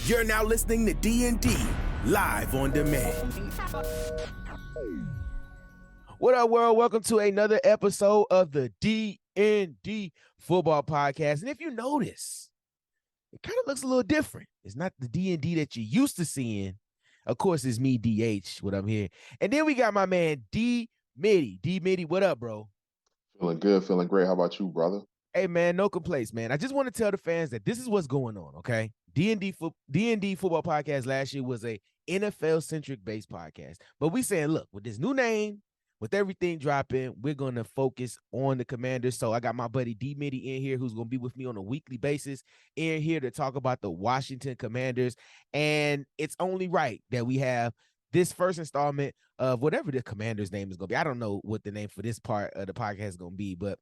You're now listening to D&D live on demand. What up, world? Welcome to another episode of the D&D Football Podcast. And if you notice, it kind of looks a little different. It's not the D&D that you're used to seeing. Of course, it's me, DH, what I'm here. And then we got my man, Dee Middy. Dee Middy, what up, bro? Feeling good, feeling great. How about you, brother? Hey, man, no complaints, man. I just want to tell the fans that this is what's going on, okay? D&D Football Podcast last year was a NFL-centric based podcast. But we saying, look, with this new name, with everything dropping, we're going to focus on the Commanders. So I got my buddy Dee Middy in here who's going to be with me on a weekly basis in here to talk about the Washington Commanders. And it's only right that we have this first installment of whatever the Commander's name is going to be. I don't know what the name for this part of the podcast is going to be, but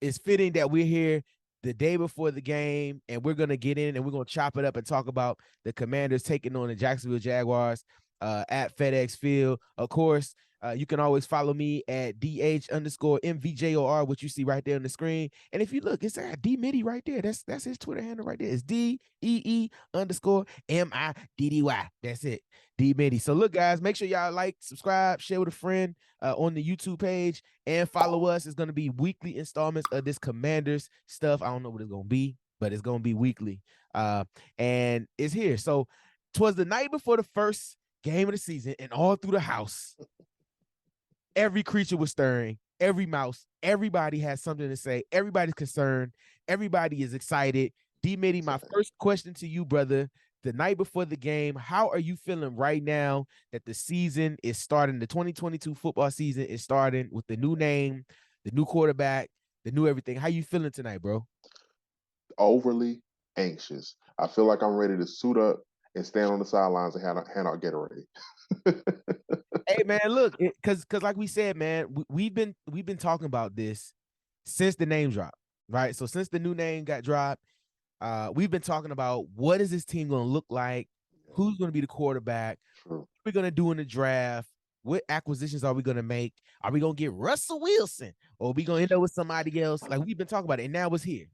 it's fitting that we're here the day before the game, and we're going to get in and we're going to chop it up and talk about the Commanders taking on the Jacksonville Jaguars at FedEx Field. Of course, you can always follow me at DH_MVJOR, which you see right there on the screen. And if you look, it's Dee Middy right there. That's his Twitter handle right there. It's DEE_MIDDY. That's it, Dee Middy. So look, guys, make sure y'all like, subscribe, share with a friend on the YouTube page, and follow us. It's going to be weekly installments of this Commanders stuff. I don't know what it's going to be, but it's going to be weekly. And it's here. So 'twas the night before the first game of the season, and all through the house, every creature was stirring, every mouse, everybody has something to say. Everybody's concerned. Everybody is excited. Dee Middy, my first question to you, brother, the night before the game, how are you feeling right now that the season is starting? The 2022 football season is starting with the new name, the new quarterback, the new everything. How you feeling tonight, bro? Overly anxious. I feel like I'm ready to suit up and stand on the sidelines and hand out Gatorade. Hey, man, look, because like we said, man, we've been talking about this since the name dropped, right? So since the new name got dropped, we've been talking about what is this team going to look like, who's going to be the quarterback, True. what we're going to do in the draft, what acquisitions are we going to make, are we going to get Russell Wilson, or are we going to end up with somebody else? Like, we've been talking about it, and now it's here.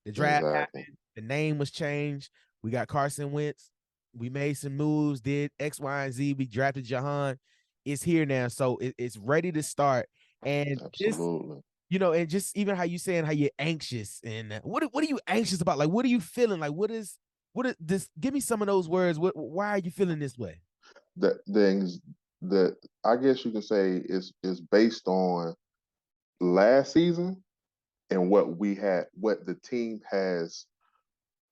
The draft happened, the name was changed, we got Carson Wentz, we made some moves, did X, Y, and Z, we drafted Jahan. It's here now, so it's ready to start. And absolutely, and just even how you saying how you're anxious, and what are you anxious about? Like, what are you feeling? Like, what is this? Give me some of those words. Why are you feeling this way? The things that I guess you can say is based on last season and what the team has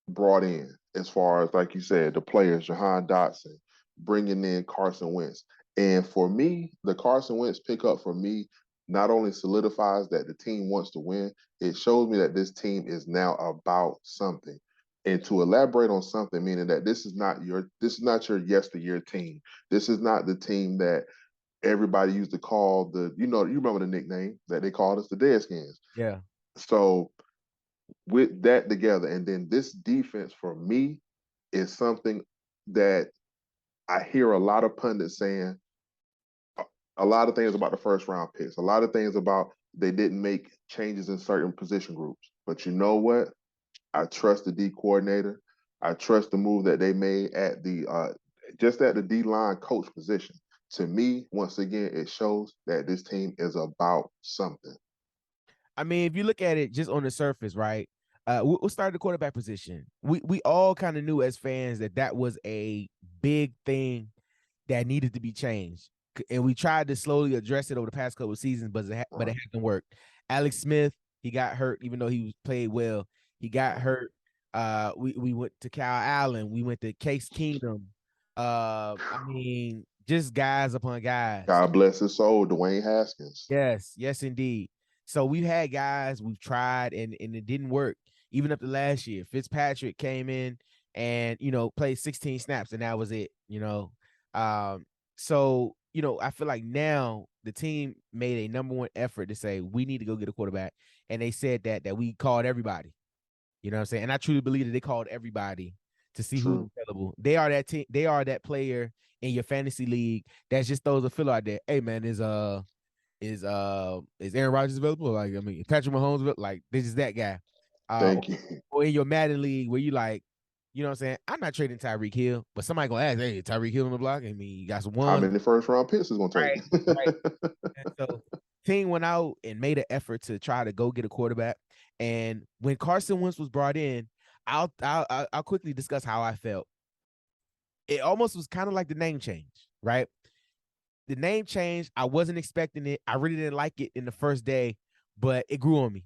brought in, as far as, like you said, the players, Jahan Dotson, bringing in Carson Wentz. And for me, the Carson Wentz pickup for me not only solidifies that the team wants to win, it shows me that this team is now about something. And to elaborate on something, meaning that this is not your yesteryear team. This is not the team that everybody used to call you remember the nickname that they called us, the Deadskins. Yeah. So with that together, and then this defense for me is something that I hear a lot of pundits saying a lot of things about the first round picks, a lot of things about they didn't make changes in certain position groups. But you know what? I trust the D coordinator. I trust the move that they made at the D line coach position. To me, once again, it shows that this team is about something. I mean, if you look at it just on the surface, right? We'll start at the quarterback position. We all kind of knew as fans that was a big thing that needed to be changed. And we tried to slowly address it over the past couple of seasons, but it hasn't worked. Alex Smith, he got hurt, even though he played well. He got hurt. We went to Kyle Allen. We went to Case Keenum. I mean, just guys upon guys. God bless his soul, Dwayne Haskins. Yes, indeed. So we've had guys we've tried and it didn't work. Even up to last year, Fitzpatrick came in and played 16 snaps and that was it. So I feel like now the team made a number one effort to say we need to go get a quarterback, and they said that we called everybody. You know what I'm saying? And I truly believe that they called everybody to see who's available. They are that team. They are that player in your fantasy league that just throws a filler out there. Hey man, is Aaron Rodgers available? Like, I mean, Patrick Mahomes, like, this is that guy. Thank you. Or in your Madden league where you like, You know what I'm saying? I'm not trading Tyreek Hill, but somebody gonna ask, hey, Tyreek Hill on the block? I mean, you got some How one. many first round picks is going to Right, right. take? And so team went out and made an effort to try to go get a quarterback. And when Carson Wentz was brought in, I'll quickly discuss how I felt. It almost was kind of like the name change, right? The name change, I wasn't expecting it. I really didn't like it in the first day, but it grew on me.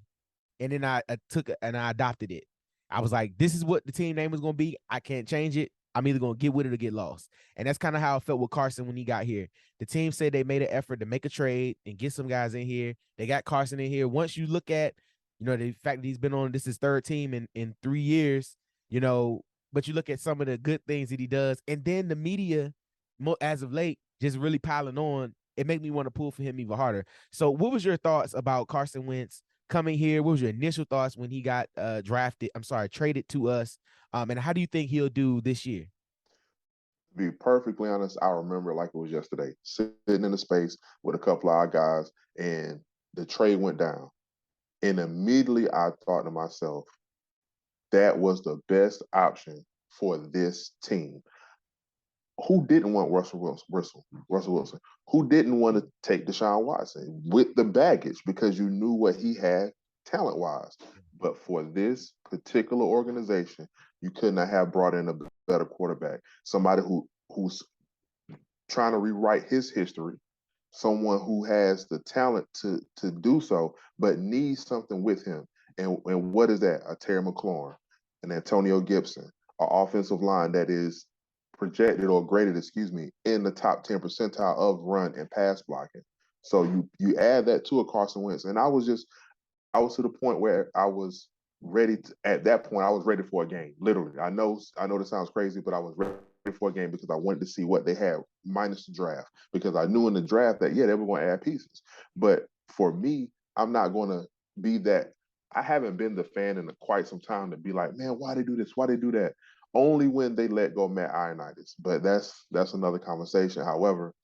And then I took it and I adopted it. I was like, this is what the team name is going to be. I can't change it. I'm either going to get with it or get lost. And that's kind of how I felt with Carson when he got here. The team said they made an effort to make a trade and get some guys in here. They got Carson in here. Once you look at, the fact that he's been on this is third team in 3 years, but you look at some of the good things that he does. And then the media, as of late, just really piling on. It made me want to pull for him even harder. So what was your thoughts about Carson Wentz coming here? What was your initial thoughts when he got traded to us? And how do you think he'll do this year? To be perfectly honest, I remember it like it was yesterday, sitting in the space with a couple of our guys, and the trade went down. And immediately I thought to myself, that was the best option for this team. Who didn't want Russell Wilson? Who didn't want to take Deshaun Watson with the baggage because you knew what he had talent wise? But for this particular organization, you could not have brought in a better quarterback, somebody who's trying to rewrite his history, someone who has the talent to do so, but needs something with him. And what is that? A Terry McLaurin, an Antonio Gibson, an offensive line that is projected or graded, in the top 10 percentile of run and pass blocking. So you add that to a Carson Wentz, and I was to the point where I was ready to, at that point, I was ready for a game. Literally. I know this sounds crazy, but I was ready for a game because I wanted to see what they had minus the draft. Because I knew in the draft that, yeah, they were going to add pieces. But for me, I'm not going to be that. I haven't been the fan in quite some time to be like, man, why they do this? Why they do that? Only when they let go Matt Ioannidis. But that's another conversation. However,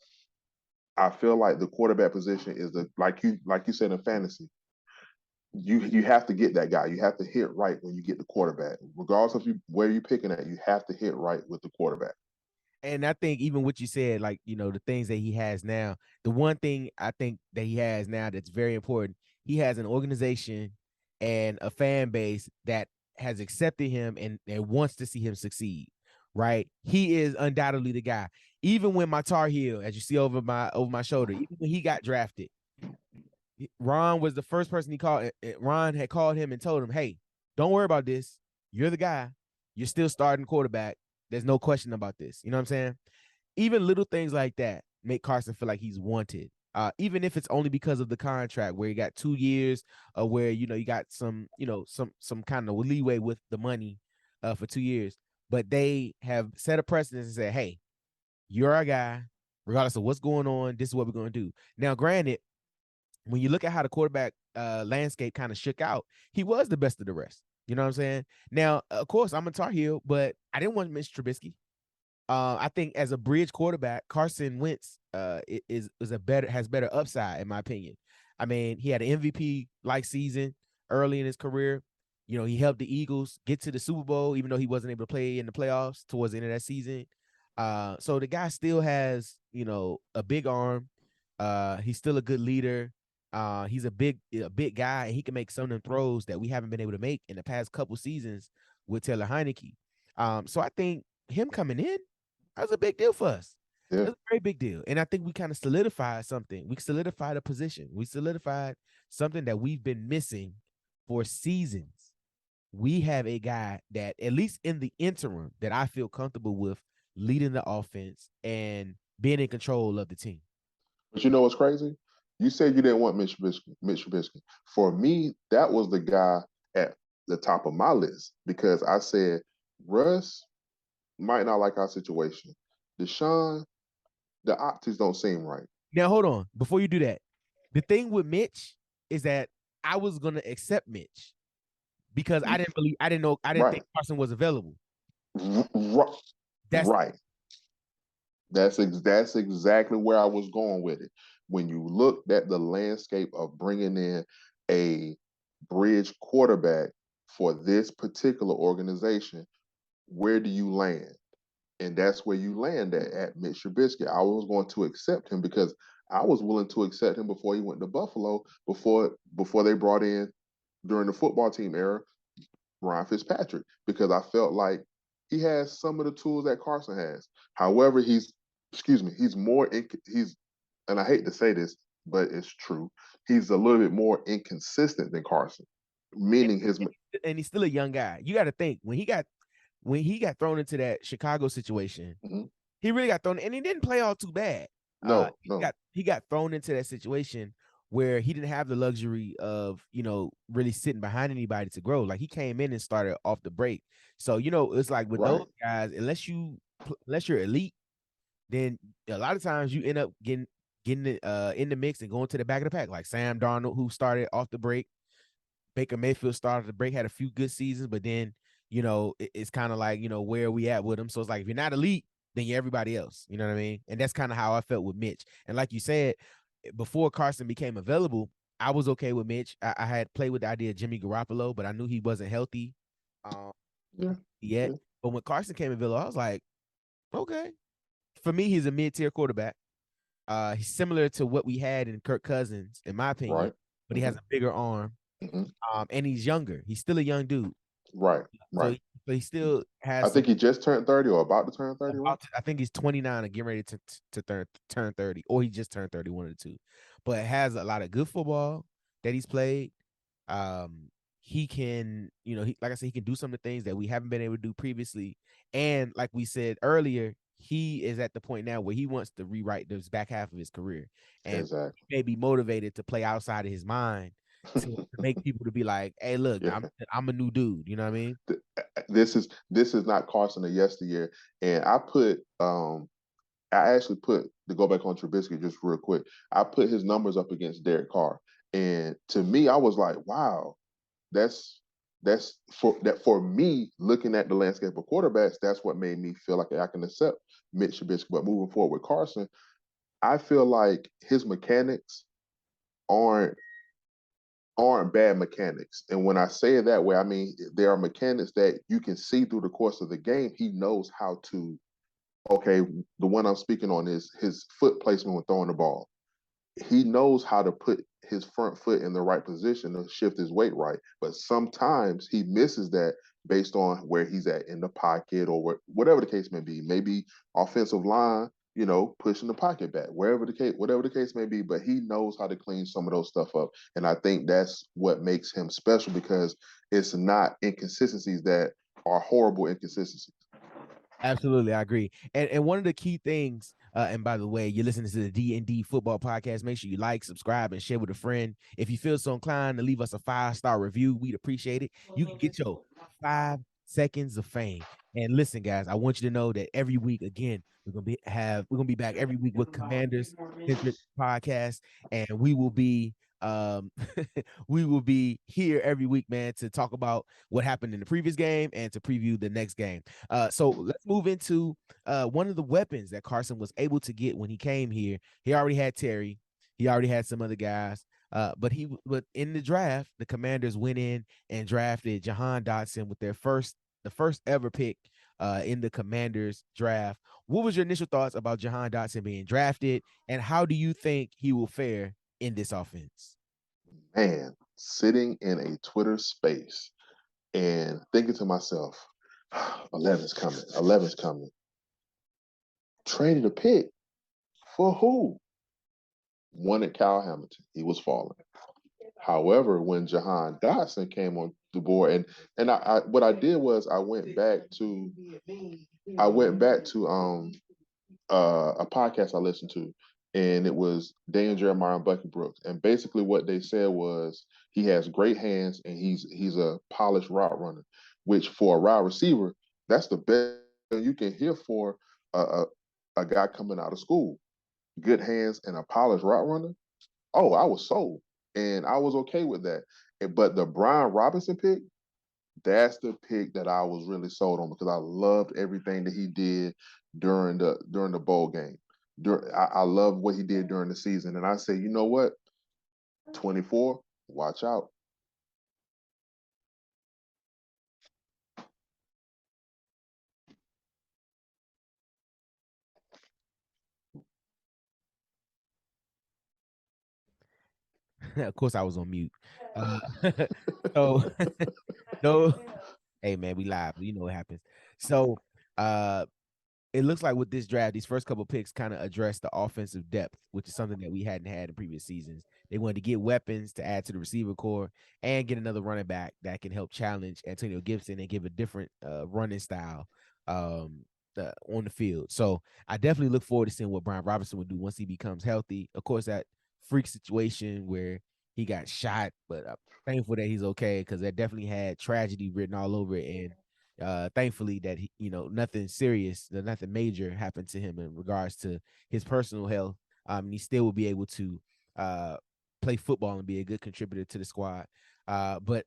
I feel like the quarterback position is like you said in fantasy, you have to get that guy. You have to hit right when you get the quarterback. Regardless of where you're picking at, you have to hit right with the quarterback. And I think even what you said, like, the things that he has now, the one thing I think that he has now that's very important, he has an organization and a fan base that has accepted him and wants to see him succeed, right? He is undoubtedly the guy. Even when my Tar Heel, as you see over my shoulder, even when he got drafted, Ron was the first person he called. Ron had called him and told him, hey, don't worry about this. You're the guy. You're still starting quarterback. There's no question about this. You know what I'm saying? Even little things like that make Carson feel like he's wanted. Even if it's only because of the contract where he got 2 years, where you got some kind of leeway with the money for 2 years. But they have set a precedent and said, hey, you're our guy, regardless of what's going on. This is what we're going to do. Now, granted, when you look at how the quarterback landscape kind of shook out, he was the best of the rest. You know what I'm saying? Now, of course, I'm a Tar Heel, but I didn't want Mitch Trubisky. I think as a bridge quarterback, Carson Wentz has better upside in my opinion. I mean, he had an MVP like season early in his career. He helped the Eagles get to the Super Bowl, even though he wasn't able to play in the playoffs towards the end of that season. So the guy still has, a big arm. He's still a good leader. He's a big guy, and he can make some of them throws that we haven't been able to make in the past couple seasons with Taylor Heineke. So I think him coming in, that was a big deal for us. Yeah. That's a very big deal. And I think we kind of solidified something. We solidified a position. We solidified something that we've been missing for seasons. We have a guy that, at least in the interim, that I feel comfortable with leading the offense and being in control of the team. But you know what's crazy? You said you didn't want Mitch Trubisky. For me, that was the guy at the top of my list because I said Russ might not like our situation. Deshaun, the optics don't seem right. Now, hold on. Before you do that, the thing with Mitch is that I was gonna accept Mitch because I didn't think Carson was available. Right. That's exactly where I was going with it. When you looked at the landscape of bringing in a bridge quarterback for this particular organization, where do you land? And that's where you land at Mitch Trubisky. I was going to accept him because I was willing to accept him before he went to Buffalo, before they brought in during the football team era Ryan Fitzpatrick, because I felt like he has some of the tools that Carson has. However, he's more he's, and I hate to say this, but it's true. He's a little bit more inconsistent than Carson, meaning his. And he's still a young guy. You got to think when he got thrown into that Chicago situation, Mhm. he really got thrown, and he didn't play all too bad. No, He got thrown into that situation where he didn't have the luxury of really sitting behind anybody to grow. Like he came in and started off the break. So it's like with those guys, unless you're elite, then a lot of times you end up getting in the mix and going to the back of the pack. Like Sam Darnold, who started off the break. Baker Mayfield started the break, had a few good seasons, but then it's kind of like where are we at with him. So it's like if you're not elite, then you're everybody else. You know what I mean? And that's kind of how I felt with Mitch. And like you said, before Carson became available, I was okay with Mitch. I had played with the idea of Jimmy Garoppolo, but I knew he wasn't healthy yet. yeah. But when Carson came available, I was like, okay. For me, he's a mid-tier quarterback. He's similar to what we had in Kirk Cousins, in my opinion, but he has a bigger arm. And he's younger. He's still a young dude. Right. So he still has. I think he just turned 30 or about to turn 30. Right? I think he's 29 and getting ready to turn 30, or he just turned 30, one of the two. But has a lot of good football that he's played. He can, like I said, he can do some of the things that we haven't been able to do previously. And like we said earlier, he is at the point now where he wants to rewrite this back half of his career, and he may be motivated to play outside of his mind to make people to be like, hey, look, I'm a new dude. You know what I mean? This is not Carson of yesteryear. And I actually put, to go back on Trubisky just real quick, I put his numbers up against Derek Carr. And to me, I was like, wow, that's for me, looking at the landscape of quarterbacks, that's what made me feel like I can accept Mitch Trubisky. But moving forward with Carson, I feel like his mechanics aren't bad mechanics. And when I say it that way, I mean there are mechanics that you can see through the course of the game. He knows how to, okay, the one I'm speaking on is his foot placement when throwing the ball. He knows how to put his front foot in the right position to shift his weight right. But sometimes he misses that based on where he's at in the pocket or whatever the case may be. Maybe offensive line, pushing the pocket back, whatever the case may be. But he knows how to clean some of those stuff up. And I think that's what makes him special, because it's not inconsistencies that are horrible inconsistencies. Absolutely, I agree. And one of the key things, and by the way, you're listening to the D&D Football Podcast. Make sure you like, subscribe, and share with a friend. If you feel so inclined to leave us a 5-star review, we'd appreciate it. You can get your 5 seconds of fame. And listen, guys, I want you to know that every week, again, we're gonna be back every week with Commanders Centric Podcast, and we will be we will be here every week, man, to talk about what happened in the previous game and to preview the next game. So let's move into one of the weapons that Carson was able to get when he came here. He already had Terry. He already had some other guys. But in the draft, the Commanders went in and drafted Jahan Dotson with the first ever pick in the Commanders draft. What was your initial thoughts about Jahan Dotson being drafted, and how do you think he will fare in this offense? Man, sitting in a Twitter space and thinking to myself, 11's coming, 11's coming. Traded a pick for who? Wanted Kyle Hamilton. He was falling. However, when Jahan Dotson came on the board, and I what I did was I went back to a podcast I listened to, and it was Dan Jeremiah and Bucky Brooks. And basically what they said was he has great hands and he's a polished route runner, which for a wide receiver, that's the best you can hear for a guy coming out of school. Good hands and a polished route runner. Oh, I was sold. And I was okay with that. But the Brian Robinson pick, that's the pick that I was really sold on, because I loved everything that he did during the bowl game. I love what he did during the season, and I say, you know what, 24, watch out. Of course, I was on mute. Uh, so, no, hey man, we live. You know what happens. So, uh, it looks like with this draft, these first couple picks kind of address the offensive depth, which is something that we hadn't had in previous seasons. They wanted to get weapons to add to the receiver core and get another running back that can help challenge Antonio Gibson and give a different running style on the field. So I definitely look forward to seeing what Brian Robinson would do once he becomes healthy. Of course, that freak situation where he got shot, but I'm thankful that he's okay because that definitely had tragedy written all over it. And thankfully that he, nothing serious, nothing major happened to him in regards to his personal health. He still will be able to play football and be a good contributor to the squad. But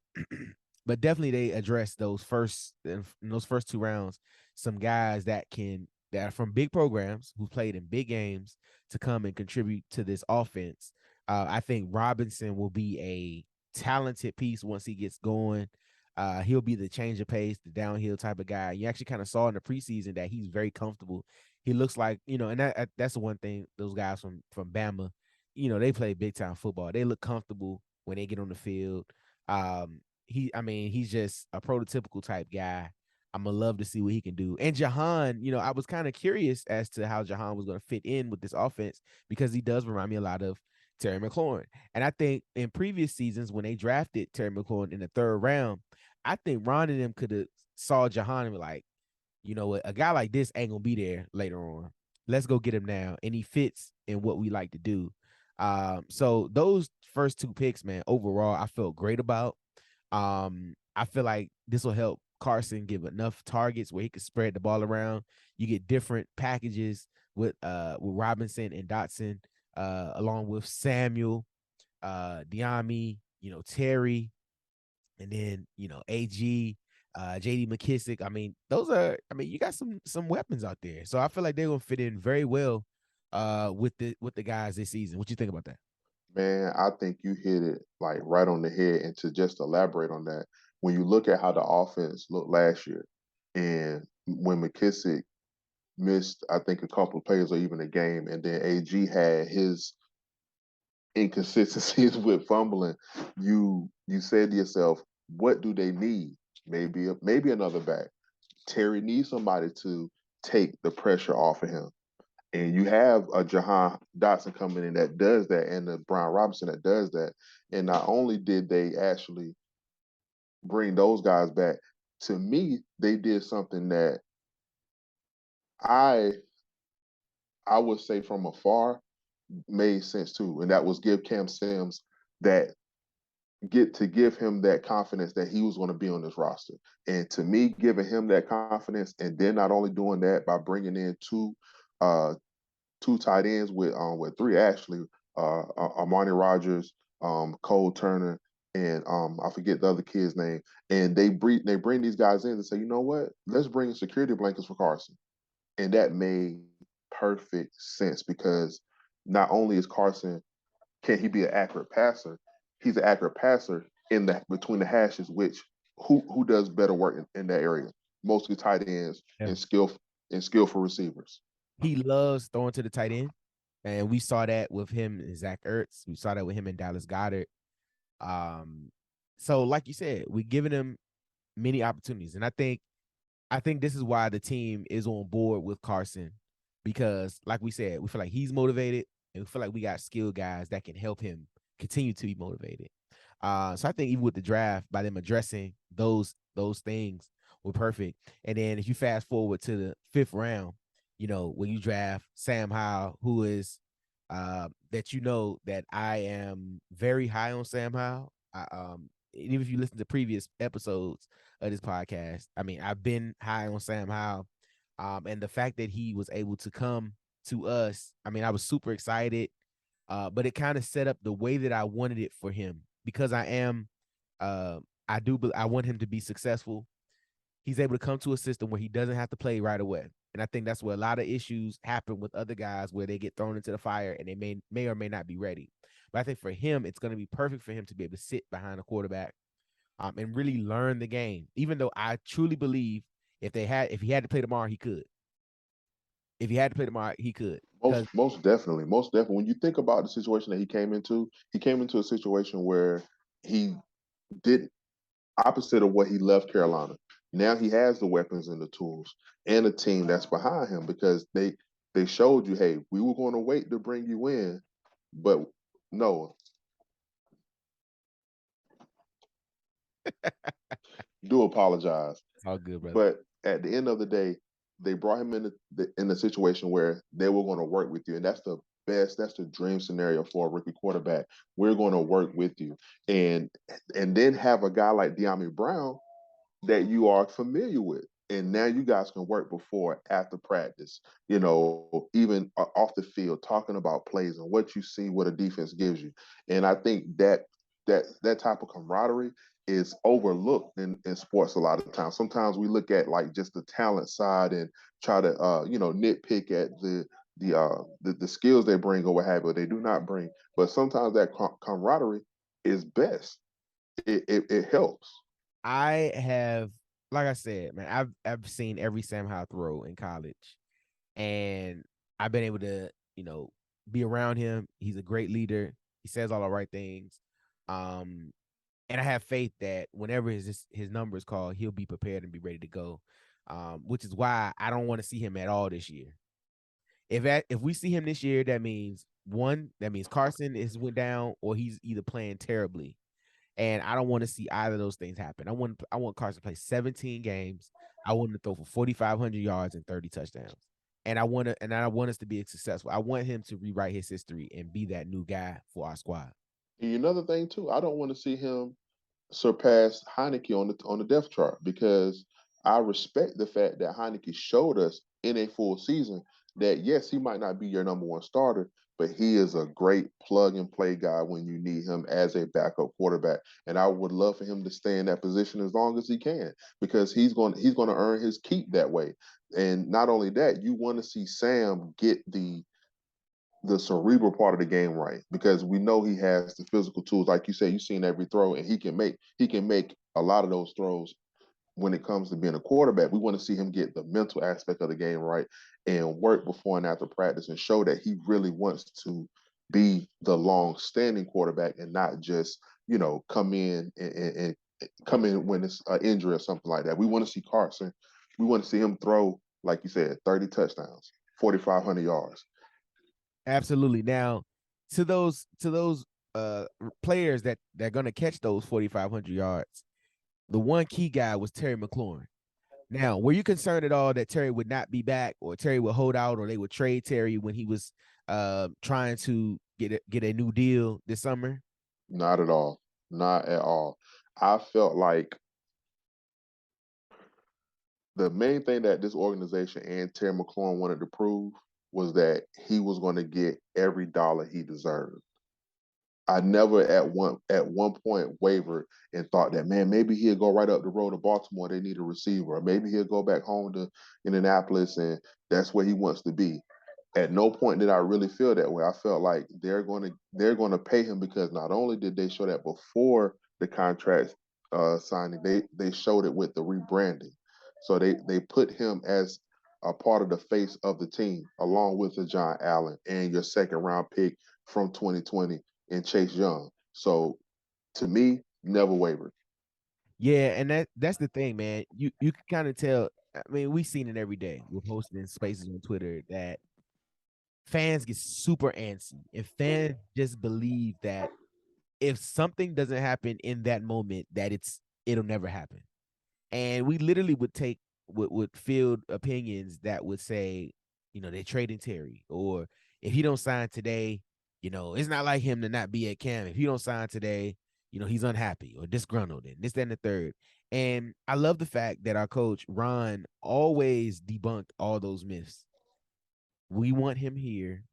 but definitely they addressed those first in those first two rounds some guys that are from big programs who played in big games to come and contribute to this offense. I think Robinson will be a talented piece once he gets going. He'll be the change of pace, the downhill type of guy. You actually kind of saw in the preseason that he's very comfortable. He looks like, and that's the one thing those guys from Bama, they play big time football. They look comfortable when they get on the field. He's just a prototypical type guy. I'm gonna love to see what he can do. And Jahan, I was kind of curious as to how Jahan was gonna fit in with this offense because he does remind me a lot of Terry McLaurin. And I think in previous seasons when they drafted Terry McLaurin in the third round, I think Ron and them could have saw Jahan and be like, you know what, a guy like this ain't gonna be there later on. Let's go get him now. And he fits in what we like to do. So those first two picks, man, overall, I felt great about. I feel like this will help Carson give enough targets where he could spread the ball around. You get different packages with Robinson and Dotson, along with Samuel, Diami, Terry, and then AG, JD McKissick. You got some weapons out there. So I feel like they're gonna fit in very well with the guys this season. What you think about that? Man, I think you hit it like right on the head. And to just elaborate on that, when you look at how the offense looked last year, and when McKissick missed, I think a couple of plays or even a game, and then AG had his inconsistencies with fumbling, you said to yourself, what do they need? Maybe another back. Terry needs somebody to take the pressure off of him. And you have a Jahan Dotson coming in that does that, and the Brian Robinson that does that. And not only did they actually bring those guys back, to me, they did something that I I would say from afar made sense too, and that was give Cam Sims that give him that confidence that he was going to be on this roster. And to me, giving him that confidence, and then not only doing that by bringing in uh, two tight ends with three actually, Armani Rogers, Cole Turner, and I forget the other kid's name. And they bring these guys in and say, you know what? Let's bring security blankets for Carson, and that made perfect sense because not only is Carson can he be an accurate passer, he's an accurate passer in the between the hashes, which who does better work in that area? Mostly tight ends Yeah. and skillful receivers. He loves throwing to the tight end. And we saw that with him and Zach Ertz. We saw that with him and Dallas Goedert. So like you said, we're giving him many opportunities. And I think this is why the team is on board with Carson because, like we said, we feel like he's motivated and we feel like we got skilled guys that can help him continue to be motivated. So I think even with the draft, by them addressing those things were perfect. And then if you fast forward to the fifth round, when you draft Sam Howell, who is that that I am very high on Sam Howell. Even if you listen to previous episodes of this podcast, I've been high on Sam Howell. And the fact that he was able to come to us, I was super excited. But it kind of set up the way that I wanted it for him because I want him to be successful. He's able to come to a system where he doesn't have to play right away. And I think that's where a lot of issues happen with other guys where they get thrown into the fire and they may or may not be ready. But I think for him, it's going to be perfect for him to be able to sit behind a quarterback and really learn the game. Even though I truly believe if he had to play tomorrow, he could. If he had to play tomorrow, he could. Because Most definitely, most definitely. When you think about the situation that he came into a situation where he did opposite of what he left Carolina. Now he has the weapons and the tools and a team that's behind him because they showed you, hey, we were going to wait to bring you in, but no, do apologize. it's all good, brother. But at the end of the day, they brought him in a situation where they were going to work with you, and that's the best. That's the dream scenario for a rookie quarterback. We're going to work with you, and and then have a guy like De'Ami Brown that you are familiar with. And now you guys can work before, after practice, even off the field, talking about plays and what you see, what a defense gives you. And I think that type of camaraderie is overlooked in sports a lot of times. Sometimes we look at like just the talent side and try to nitpick at the skills they bring or what have you, they do not bring. But sometimes that camaraderie is best. It helps. I have, like I said, man, I've seen every Sam Howell throw in college, and I've been able to, be around him. He's a great leader. He says all the right things. Um, and I have faith that whenever his number is called, he'll be prepared and be ready to go. Which is why I don't want to see him at all this year. If we see him this year, that means Carson is went down or he's either playing terribly. And I don't want to see either of those things happen. I want Carson to play 17 games. I want him to throw for 4,500 yards and 30 touchdowns. And I want us to be successful. I want him to rewrite his history and be that new guy for our squad. And another thing too, I don't want to see him surpass Heineke on the depth chart because I respect the fact that Heineke showed us in a full season that yes, he might not be your number one starter, but he is a great plug and play guy when you need him as a backup quarterback. And I would love for him to stay in that position as long as he can because he's going to earn his keep that way. And not only that, you want to see Sam get the cerebral part of the game right because we know he has the physical tools. Like you said, you've seen every throw, and he can make a lot of those throws. When it comes to being a quarterback, we want to see him get the mental aspect of the game right and work before and after practice and show that he really wants to be the long-standing quarterback and not just come in and come in when it's an injury or something like that. We want to see Carson. We want to see him throw, like you said, 30 touchdowns, 4,500 yards. Absolutely. Now, to those players that they're gonna catch those 4,500 yards, the one key guy was Terry McLaurin. Now, were you concerned at all that Terry would not be back, or Terry would hold out, or they would trade Terry when he was trying to get a new deal this summer? Not at all. Not at all. I felt like the main thing that this organization and Terry McLaurin wanted to prove was that he was going to get every dollar he deserved. I never at one point wavered and thought that man maybe he'll go right up the road to Baltimore. They need a receiver, or maybe he'll go back home to Indianapolis and that's where he wants to be. At no point did I really feel that way. I felt like they're going to pay him because not only did they show that before the contract signing, they showed it with the rebranding. So they put him as a part of the face of the team, along with the John Allen and your second round pick from 2020 and Chase Young. So to me, never wavered. Yeah, and that's the thing, man. You can kind of tell. I mean, we've seen it every day. We're posting in spaces on Twitter that fans get super antsy, and fans just believe that if something doesn't happen in that moment, that it'll never happen. And we literally would field opinions that would say, they're trading Terry, or if he don't sign today, it's not like him to not be at camp. If he don't sign today, he's unhappy or disgruntled and this, that, and the third. And I love the fact that our coach Ron always debunked all those myths. We want him here.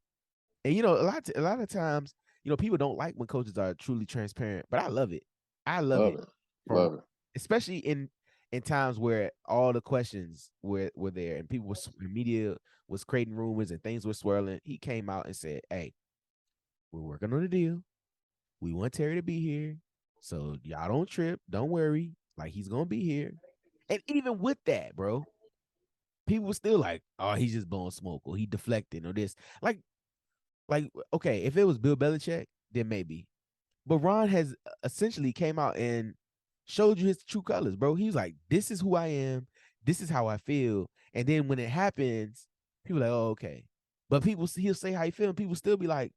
And a lot of times, people don't like when coaches are truly transparent, but I love it. I love Love it it. from Love it. especially in times where all the questions were there and the media was creating rumors and things were swirling. He came out and said, "Hey, we're working on a deal. We want Terry to be here. So y'all don't trip. Don't worry. Like he's gonna be here." And even with that, bro, people were still like, oh, he's just blowing smoke or he deflecting or this. Like, okay, if it was Bill Belichick, then maybe. But Ron has essentially came out and showed you his true colors, bro. He's like, this is who I am. This is how I feel. And then when it happens, people are like, oh, okay. But he'll say how he feel, and people still be like,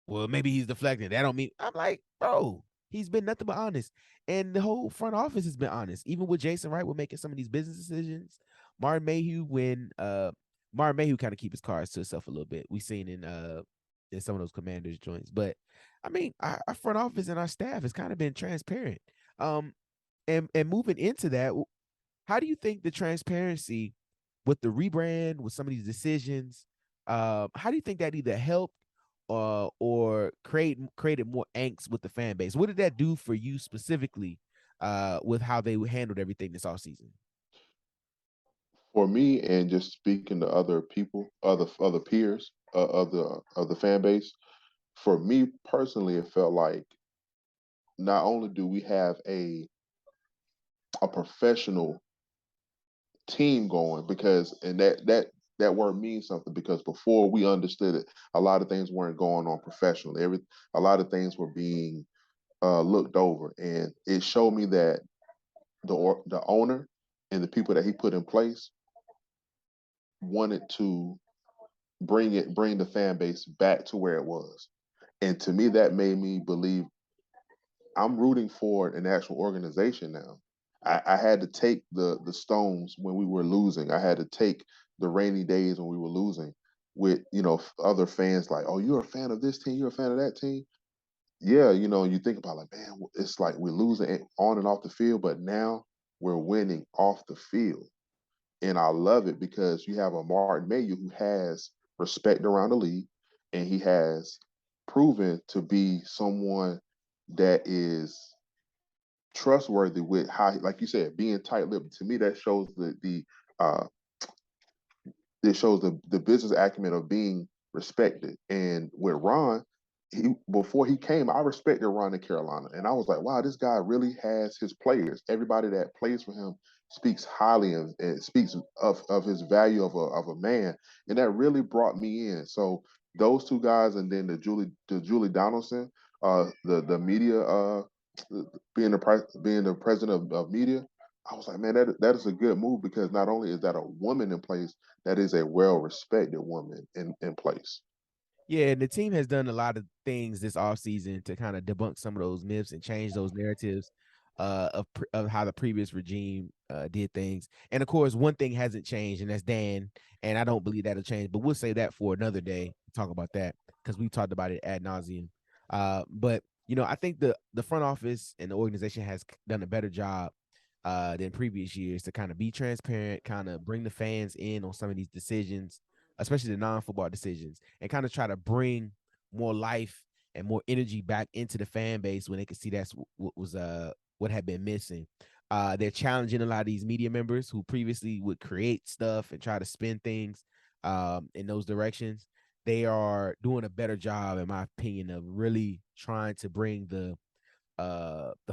well, maybe he's deflecting. That don't mean. I'm like, bro, he's been nothing but honest. And the whole front office has been honest. Even with Jason Wright, we're making some of these business decisions. Martin Mayhew, Martin Mayhew kind of keep his cards to himself a little bit. We seen in some of those commanders joints. But I mean, our front office and our staff has kind of been transparent. And moving into that, how do you think the transparency with the rebrand, with some of these decisions, how do you think that either helped or created more angst with the fan base? What did that do for you specifically with how they handled everything this offseason? For me, and just speaking to other people, other peers of the fan base, for me personally, it felt like not only do we have a professional team going, because and that word means something, because before we understood it, a lot of things weren't going on professionally. A lot of things were being looked over, and it showed me that the owner and the people that he put in place wanted to bring the fan base back to where it was. And to me, that made me believe I'm rooting for an actual organization now. I had to take the stones when we were losing. I had to take the rainy days when we were losing with, other fans like, oh, you're a fan of this team, you're a fan of that team. Yeah, you think about like, man, it's like we're losing on and off the field, but now we're winning off the field. And I love it because you have a Martin Mayhew who has respect around the league, and he has proven to be someone that is trustworthy with how, like you said, being tight-lipped. To me, that shows uh, it shows the business acumen of being respected. And with Ron, before he came, I respected Ron in Carolina, and I was like, wow, this guy really has his players. Everybody that plays for him speaks highly of and speaks of his value of a man, and that really brought me in. So those two guys, and then the Julie Donaldson, the media, being the president of media. I was like, man, that is a good move, because not only is that a woman in place, that is a well-respected woman in place. Yeah, and the team has done a lot of things this offseason to kind of debunk some of those myths and change those narratives of how the previous regime did things. And of course, one thing hasn't changed, and that's Dan. And I don't believe that'll change, but we'll say that for another day. Talk about that because we talked about it ad nauseum. But I think the front office and the organization has done a better job than previous years to kind of be transparent, kind of bring the fans in on some of these decisions, especially the non-football decisions, and kind of try to bring more life and more energy back into the fan base when they could see that's what had been missing. They're challenging a lot of these media members who previously would create stuff and try to spin things in those directions. They are doing a better job, in my opinion, of really trying to bring the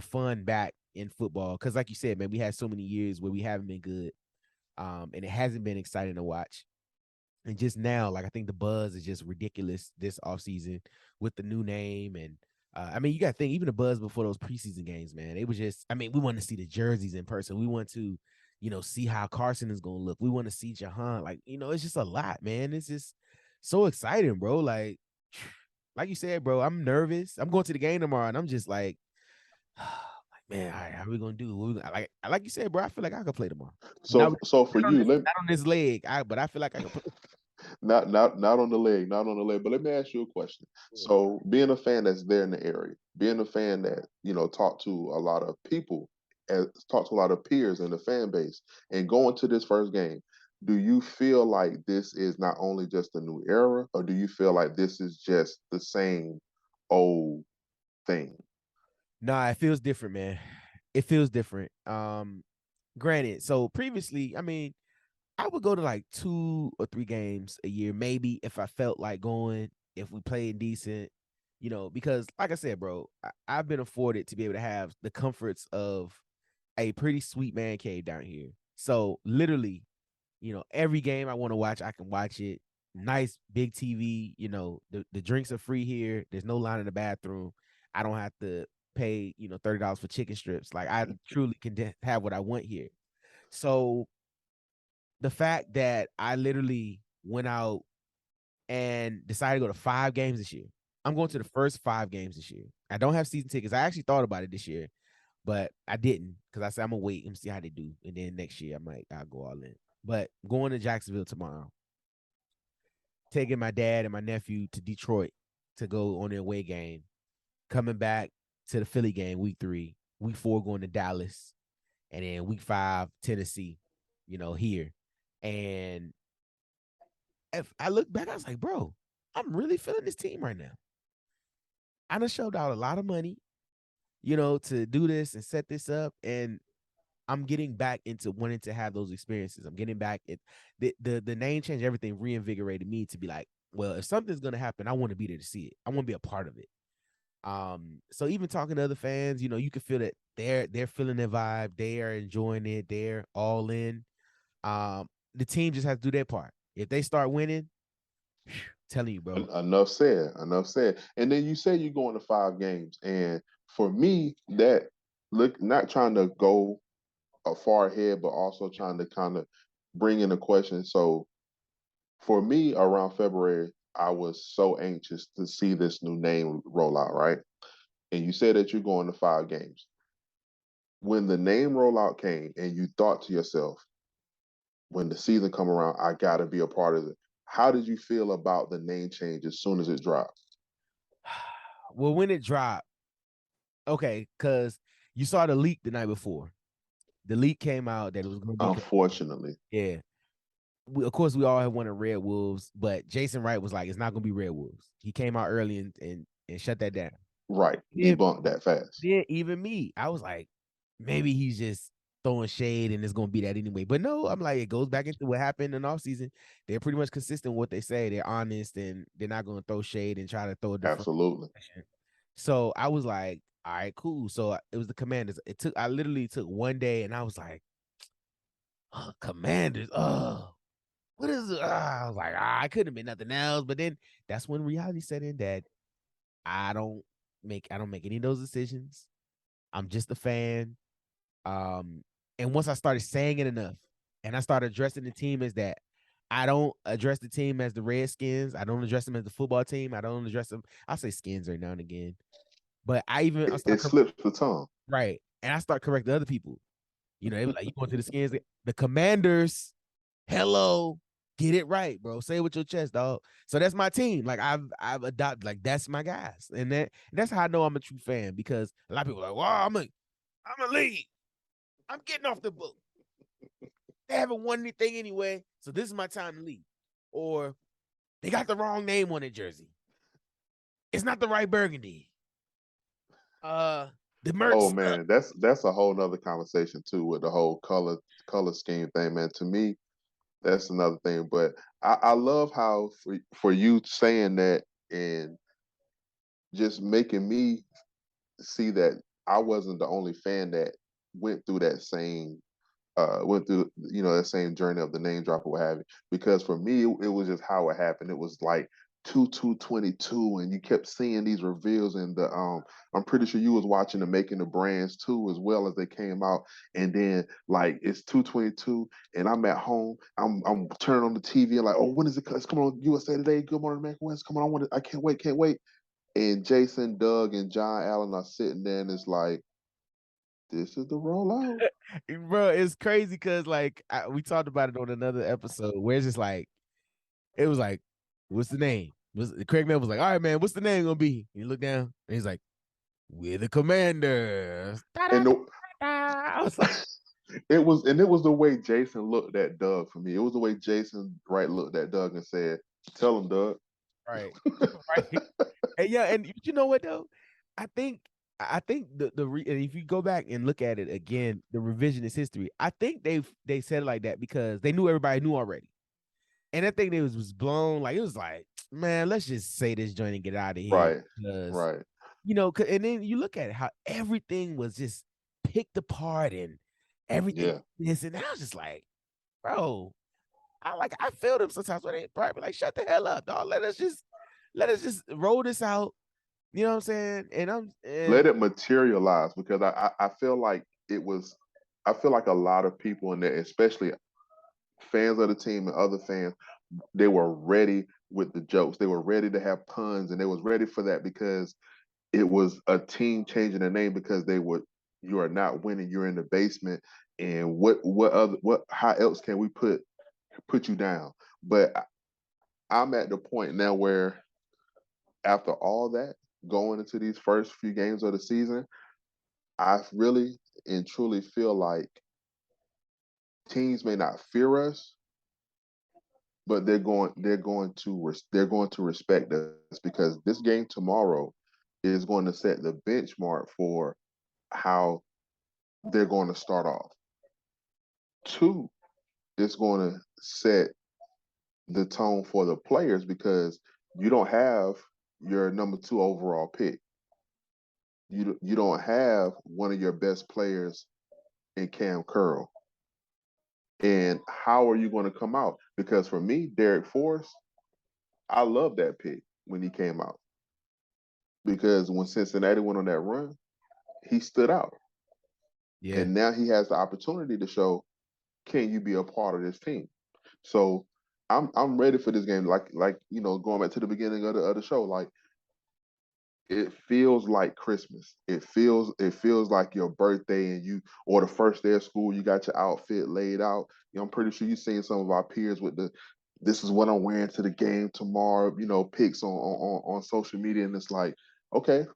fun back in football. Because like you said, man, we had so many years where we haven't been good, and it hasn't been exciting to watch. And just now, like I think the buzz is just ridiculous this offseason with the new name. And I mean, you got to think, even the buzz before those preseason games, man, it was just, I mean, we want to see the jerseys in person. We want to, see how Carson is going to look. We want to see Jahan. Like, it's just a lot, man. It's just so exciting, bro. Like you said, bro, I'm nervous. I'm going to the game tomorrow, and I'm just like, man, all right, how are we gonna do? Like you said, bro, I feel like I could play tomorrow. So for you, Not on this leg, but I feel like I could play. not on the leg, not on the leg. But let me ask you a question. Yeah. So being a fan that's there in the area, being a fan that talk to a lot of people, and talk to a lot of peers in the fan base, and going to this first game, do you feel like this is not only just a new era, or do you feel like this is just the same old thing? Nah, it feels different, man. It feels different. Granted, so previously, I mean, I would go to like 2 or 3 games a year, maybe if I felt like going, if we played decent, because like I said, bro, I've been afforded to be able to have the comforts of a pretty sweet man cave down here. So literally, every game I want to watch, I can watch it. Nice big TV. The drinks are free here. There's no line in the bathroom. I don't have to pay, $30 for chicken strips. Like I truly can have what I want here. So the fact that I literally went out and decided to go to 5 games this year. I'm going to the first 5 games this year. I don't have season tickets. I actually thought about it this year, but I didn't because I said I'm gonna wait and see how they do, and then next year I'll go all in. But going to Jacksonville tomorrow, taking my dad and my nephew to Detroit to go on their away game, coming back to the Philly game week 3, week 4 going to Dallas, and then week 5 Tennessee, here. And if I look back, I was like, bro, I'm really feeling this team right now. I done showed out a lot of money, to do this and set this up, and I'm getting back into wanting to have those experiences. I'm getting back. The name change, everything reinvigorated me to be like, well, if something's gonna happen, I want to be there to see it. I want to be a part of it. So even talking to other fans, you can feel that they're feeling their vibe, they are enjoying it, they're all in. The team just has to do their part. If they start winning, telling you, bro. Enough said. Enough said. And then you said you're going to 5 games, and for me, that look not trying to go far ahead, but also trying to kind of bring in a question. So for me, around February, I was so anxious to see this new name roll out, right? And you said that you're going to 5 games. When the name rollout came, and you thought to yourself, when the season come around, I got to be a part of it. How did you feel about the name change as soon as it dropped? Well, when it dropped, okay, because you saw the leak the night before. The leak came out that it was going to be. Unfortunately. Yeah. Of course, we all had wanted Red Wolves, but Jason Wright was like, it's not going to be Red Wolves. He came out early and shut that down. Right. Debunked that fast. Yeah, even me. I was like, maybe he's just throwing shade and it's going to be that anyway. But no, I'm like, it goes back into what happened in offseason. They're pretty much consistent with what they say. They're honest and they're not going to throw shade and try to throw a different. Absolutely. So I was like, all right, cool. So it was the Commanders. I literally took one day and I was like, oh, Commanders. Oh, what is it? I was like, I couldn't have been nothing else. But then that's when reality set in that I don't make any of those decisions. I'm just a fan. And once I started saying it enough and I started addressing the team as that, I don't address the team as the Redskins. I don't address them as the football team. I don't address them. I say skins every now and again. But it slips the tongue. Right. And I start correcting other people. They were like, you going to the skins? The Commanders, hello, get it right, bro. Say it with your chest, dog. So that's my team. Like I've adopted, like that's my guys. And that's how I know I'm a true fan, because a lot of people are like, wow, I'm a lead. I'm getting off the book. They haven't won anything anyway, so this is my time to leave. Or they got the wrong name on their jersey. It's not the right burgundy. The merch. Oh man, that's a whole nother conversation too, with the whole color scheme thing, man. To me, that's another thing. But I love how for you saying that and just making me see that I wasn't the only fan that went through that same that same journey of the name drop or what have you. Because for me, it was just how it happened. It was like 2222, and you kept seeing these reveals, and I'm pretty sure you was watching the making the brands too, as well as they came out. And then like it's 222, and I'm at home. I'm turning on the TV and like, oh, when is it? It's coming on USA Today. Good Morning America. When's coming on? I can't wait. And Jason, Doug, and John Allen are sitting there, and it's like, this is the rollout. Bro, it's crazy because like we talked about it on another episode where it's just like, it was like, what's the name? Craig Mel was like, all right, man, what's the name gonna be? And you look down and he's like, we're the Commanders. And I was like, it was the way Jason looked at Doug for me. It was the way Jason Wright looked at Doug and said, tell him, Doug. right. Right. And yeah, and you know what though? I think and if you go back and look at it again, the revisionist history, I think they said it like that because they knew everybody knew already. And I think it was blown, like it was like, man, let's just say this joint and get out of here. Right. Because, right. And then you look at how everything was just picked apart and everything this, and I was just like, bro, I feel them sometimes when they probably like, shut the hell up, dog. Let us just roll this out. You know what I'm saying? Let it materialize, because I feel like it was. I feel like a lot of people in there, especially fans of the team and other fans, they were ready with the jokes. They were ready to have puns, and they was ready for that because it was a team changing the name because they would. You are not winning. You're in the basement, and what how else can we put you down? But I'm at the point now where after all that, going into these first few games of the season, I really and truly feel like teams may not fear us, but they're going to respect us, because this game tomorrow is going to set the benchmark for how they're going to start off. Two, it's going to set the tone for the players, because you don't have your number 2 overall pick. You don't have one of your best players in Cam Curl. And how are you going to come out? Because for me, Derek Forrest, I love that pick when he came out, because when Cincinnati went on that run, he stood out. Yeah. And now he has the opportunity to show, can you be a part of this team? So I'm ready for this game. Like going back to the beginning of the show, like it feels like Christmas. It feels like your birthday, and you or the first day of school, you got your outfit laid out. I'm pretty sure you've seen some of our peers with this is what I'm wearing to the game tomorrow, pics on social media, and it's like, okay,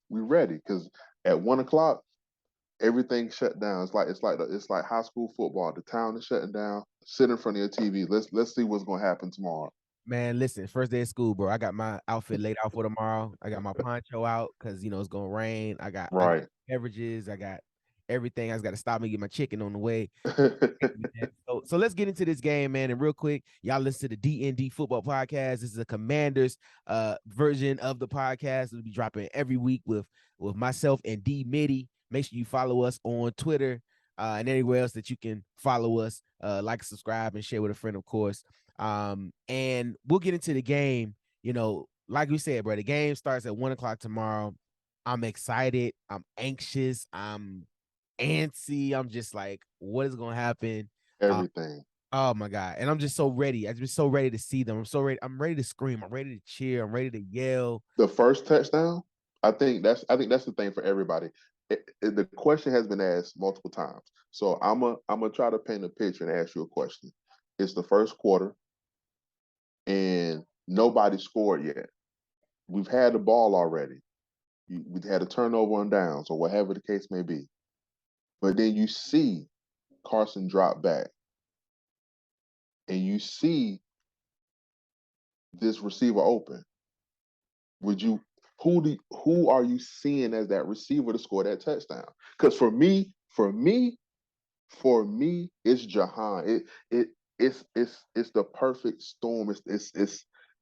we ready, because at 1 o'clock everything shut down. It's like high school football. The town is shutting down. Sit in front of your TV. Let's see what's gonna happen tomorrow. Man, listen, first day of school, bro. I got my outfit laid out for tomorrow. I got my poncho out because it's gonna rain. I got Right. beverages. I got everything. I just got to stop and get my chicken on the way. So let's get into this game, man. And real quick, y'all listen to the DND Football Podcast. This is a Commanders version of the podcast. It'll be dropping every week with myself and Dee Middy. Make sure you follow us on Twitter and anywhere else that you can follow us. Like, subscribe, and share with a friend, of course. And we'll get into the game. Like we said, bro, the game starts at 1 o'clock tomorrow. I'm excited. I'm anxious. I'm antsy. I'm just like, what is gonna happen? Everything. Oh my God. And I'm just so ready. I'm just so ready to see them. I'm so ready. I'm ready to scream. I'm ready to cheer. I'm ready to yell. The first touchdown, I think that's the thing for everybody. The question has been asked multiple times. So I'm gonna try to paint a picture and ask you a question. It's the first quarter, and nobody scored yet. We've had the ball already. We've had a turnover on downs, or whatever the case may be. But then you see Carson drop back, and you see this receiver open. Would you who are you seeing as that receiver to score that touchdown? Because for me, it's Jahan. It's the perfect storm.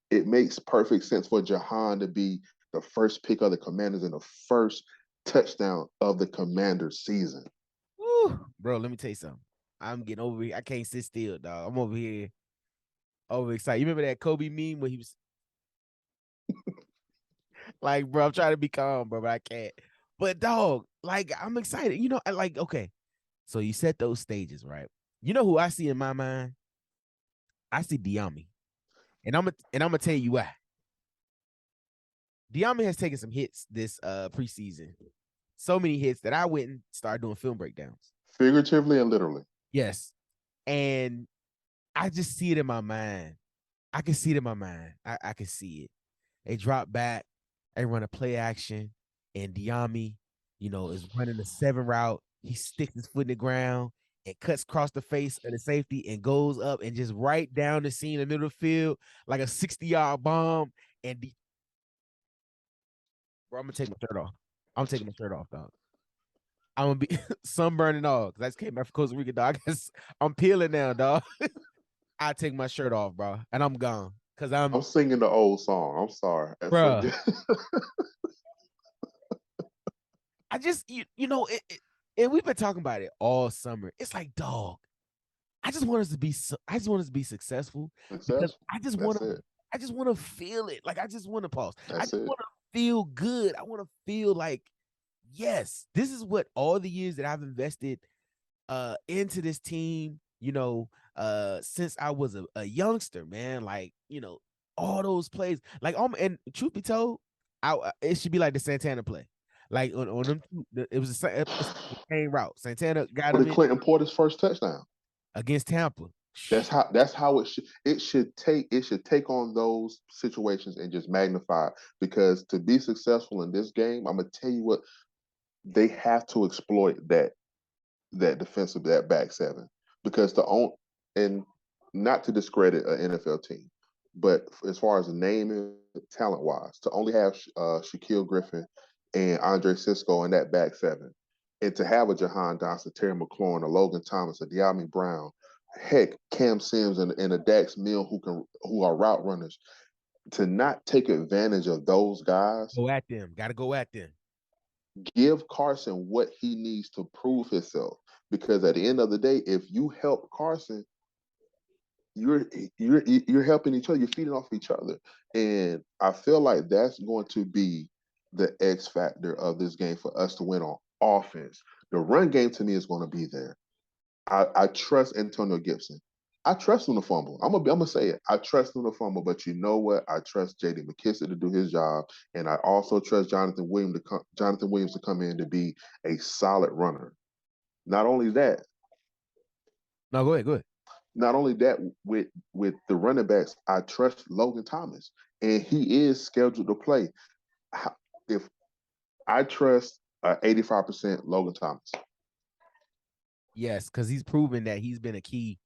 It makes perfect sense for Jahan to be the first pick of the Commanders and the first touchdown of the Commanders season. Woo. Bro, let me tell you something. I'm getting over here. I can't sit still, dog. I'm over here overexcited. You remember that Kobe meme where he was like, bro, I'm trying to be calm, bro, but I can't. But dog, like, I'm excited. Okay. So you set those stages, right? You know who I see in my mind? I see Diami. And I'm gonna tell you why. Diami has taken some hits this preseason. So many hits that I went and started doing film breakdowns. Figuratively and literally. Yes. And I just see it in my mind. I can see it in my mind. I can see it. They drop back, they run a play action, and Diami, is running the 7 route. He sticks his foot in the ground and cuts across the face of the safety and goes up and just right down the seam in the middle of the field like a 60-yard bomb. And bro, I'm gonna take my shirt off. I'm taking my shirt off, dog. I'm gonna be sunburning off because I just came back from Costa Rica, dog. I'm peeling now, dog. I take my shirt off, bro, and I'm gone because I'm singing the old song. I'm sorry. bro. I just and we've been talking about it all summer. It's like, dog, I just want us to be I just want us to be successful because Successful. I just want That's to it. I just want to feel it. Like I just want to pause. I That's just it. want to feel good. I want to feel like yes, this is what all the years that I've invested into this team, since I was a youngster, man. Like, all those plays. Like and truth be told, it should be like the Santana play. Like on them it was the same route. Santana got him in Clinton Porter's first touchdown. against Tampa. That's how it should take on those situations and just magnify it. Because to be successful in this game, I'm gonna tell you what, they have to exploit that back seven, because and not to discredit an NFL team, but as far as the name and talent wise, to only have Shaquille Griffin and Andre Cisco in that back seven, and to have a Jahan Dotson, Terry McLaurin, a Logan Thomas, a De'Ami Brown, heck, Cam Sims and a Dax Mill who are route runners, to not take advantage of those guys. Go at them. Got to go at them. Give Carson what he needs to prove himself. Because at the end of the day, if you help Carson, you're helping each other. You're feeding off each other, and I feel like that's going to be the X factor of this game for us to win on offense. The run game to me is going to be there. I trust Antonio Gibson. I trust him to fumble. I'm gonna say it. I trust him to fumble, but you know what? I trust J.D. McKissic to do his job, and I also trust Jonathan Williams to come in to be a solid runner. Not only that, No, go ahead. Go ahead. not only that, with the running backs, I trust Logan Thomas, and he is scheduled to play. If I trust 85% Logan Thomas. Yes, because he's proven that he's been a key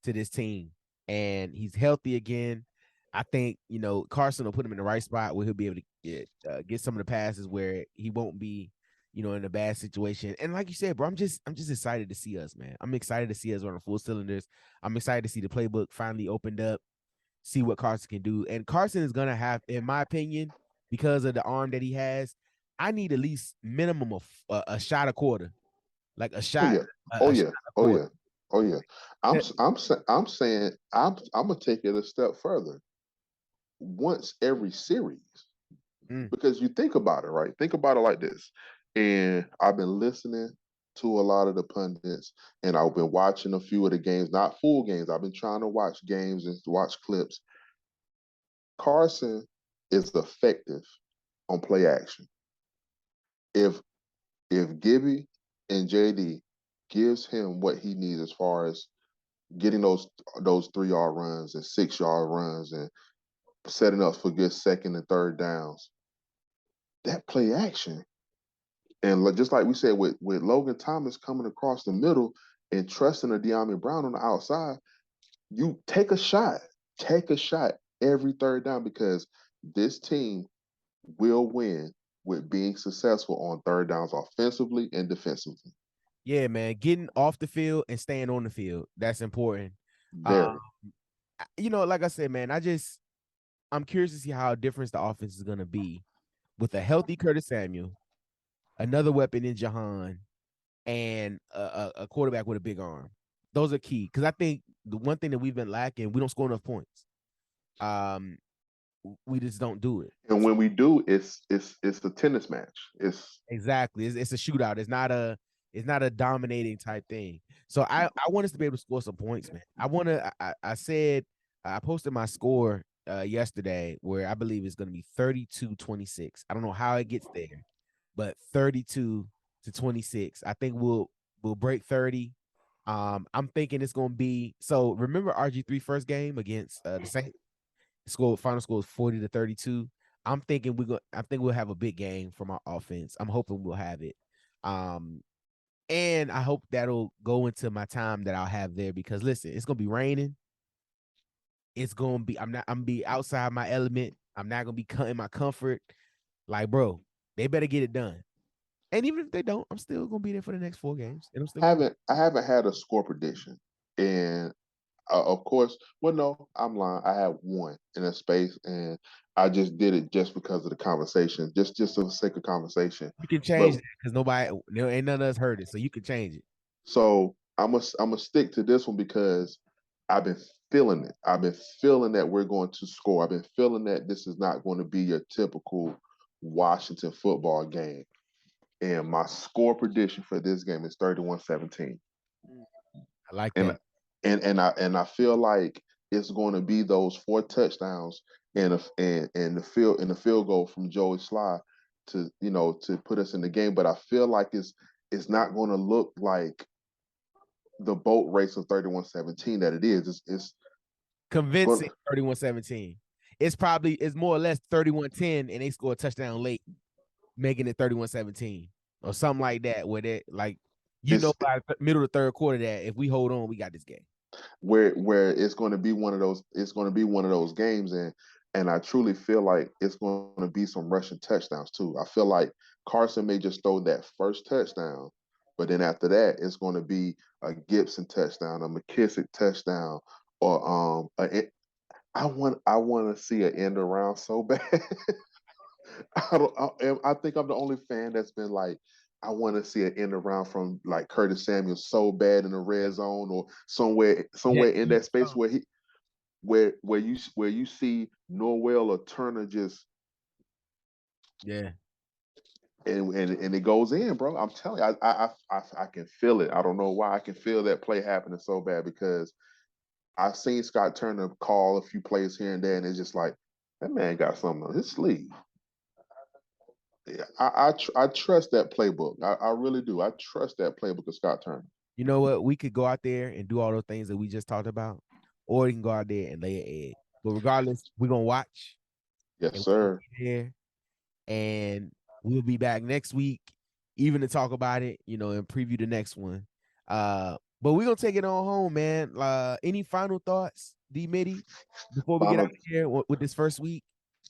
to this team, and he's healthy again. I think Carson will put him in the right spot where he'll be able to get some of the passes where he won't be, in a bad situation. And like you said, bro, I'm just excited to see us, man. I'm excited to see us run full cylinders. I'm excited to see the playbook finally opened up, see what Carson can do. And Carson is gonna have, in my opinion, because of the arm that he has, I need at least minimum of a shot a quarter, like a Oh shot, yeah. Oh a shot yeah. a Oh quarter. yeah. Oh yeah. I'm saying I'm gonna take it a step further. Once every series, Mm. because you think about it, right? Think about it like this. And I've been listening to a lot of the pundits, and I've been watching a few of the games, not full games. I've been trying to watch games and watch clips. Carson is effective on play action. If Gibby and JD gives him what he needs as far as getting those 3 yard runs and 6 yard runs and setting up for good second and third downs, that play action. And just like we said with Logan Thomas coming across the middle and trusting a De'Ami Brown on the outside, you take a shot. Take a shot every third down, because this team will win with being successful on third downs offensively and defensively. Yeah, man, getting off the field and staying on the field, that's important. Very. Like I said, man, I'm curious to see how different the offense is gonna be with a healthy Curtis Samuel, another weapon in Jahan, and a quarterback with a big arm. Those are key, because I think the one thing that we've been lacking, we don't score enough points. We just don't do it. And when we do, it's a tennis match. It's Exactly. It's a shootout. It's not a dominating type thing. So I want us to be able to score some points, man. I said I posted my score yesterday, where I believe it's going to be 32-26. I don't know how it gets there, but 32-26. I think we'll break 30. I'm thinking it's going to be, so remember RG3 first game against the Saints? Final score is 40-32. I think we'll have a big game from our offense. I'm hoping we'll have it. And I hope that'll go into my time that I'll have there, because listen, it's gonna be raining. It's gonna be I'm gonna be outside my element. I'm not gonna be in my comfort. Like, bro, they better get it done. And even if they don't, I'm still gonna be there for the next 4 games. And I'm still gonna I haven't had a score prediction, and of course, well, no, I'm lying. I have one in a space, and I just did it just because of the conversation, just for the sake of conversation. you can But change that, because nobody, ain't none of us heard it, so you can change it. so I'm gonna stick to this one because I've been feeling it. I've been feeling that we're going to score. I've been feeling that this is not going to be your typical Washington football game. And my score prediction for this game is 31-17. I like And that. I feel like it's going to be those 4 touchdowns and the field goal from Joey Sly to to put us in the game. But I feel like it's not going to look like the boat race of 31-17 that it is. It's Convincing going 31-17. It's more or less 31-10, and they score a touchdown late, making it 31-17 or something like that, where they like by the middle of the third quarter that if we hold on, we got this game. Where it's going to be one of those games, and I truly feel like it's going to be some rushing touchdowns too. I feel like Carson may just throw that first touchdown, but then after that it's going to be a Gibson touchdown, a McKissick touchdown, or I want to see an end around so bad. I think I'm the only fan that's been like, I want to see an end around from like Curtis Samuel so bad in the red zone or somewhere in that space where you see Norwell or Turner just Yeah. and it goes in, bro. I'm telling you, I can feel it. I don't know why I can feel that play happening so bad because I've seen Scott Turner call a few plays here and there, and it's just like that man got something on his sleeve. Yeah, I trust that playbook. I really do. I trust that playbook of Scott Turner. You know what? We could go out there and do all those things that we just talked about, or we can go out there and lay an egg. But regardless, we're gonna watch. Yes, And sir. here, and we'll be back next week, even to talk about it, and preview the next one. But we're gonna take it on home, man. Any final thoughts, Dee Middy, before we get out of here with this first week?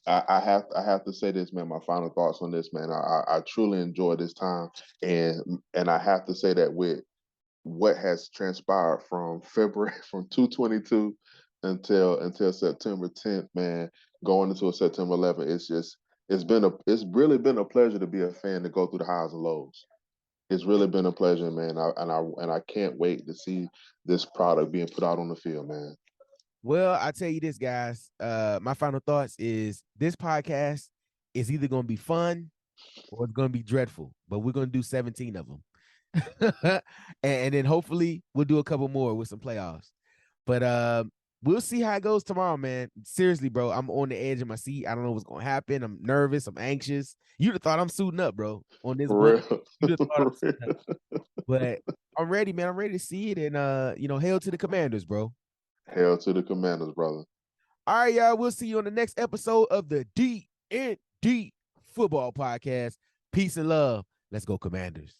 I have to say this, man. My final thoughts on this, man. I truly enjoy this time, and I have to say that with what has transpired from February from 2/22 until September 10th, man, going into a September 11th, it's really been a pleasure to be a fan, to go through the highs and lows. It's really been a pleasure, man. I can't wait to see this product being put out on the field, man. Well, I tell you this, guys. My final thoughts is this podcast is either gonna be fun or it's gonna be dreadful, but we're gonna do 17 of them. and then hopefully we'll do a couple more with some playoffs. But we'll see how it goes tomorrow, man. Seriously, bro. I'm on the edge of my seat. I don't know what's gonna happen. I'm nervous. I'm anxious. You'd have thought I'm suiting up, bro, on this For one. real. You'd have thought I'm suiting up. But I'm ready, man. I'm ready to see it. And hail to the Commanders, bro. Hail to the Commanders, brother. All right, y'all. We'll see you on the next episode of the D&D Football Podcast. Peace and love. Let's go, Commanders.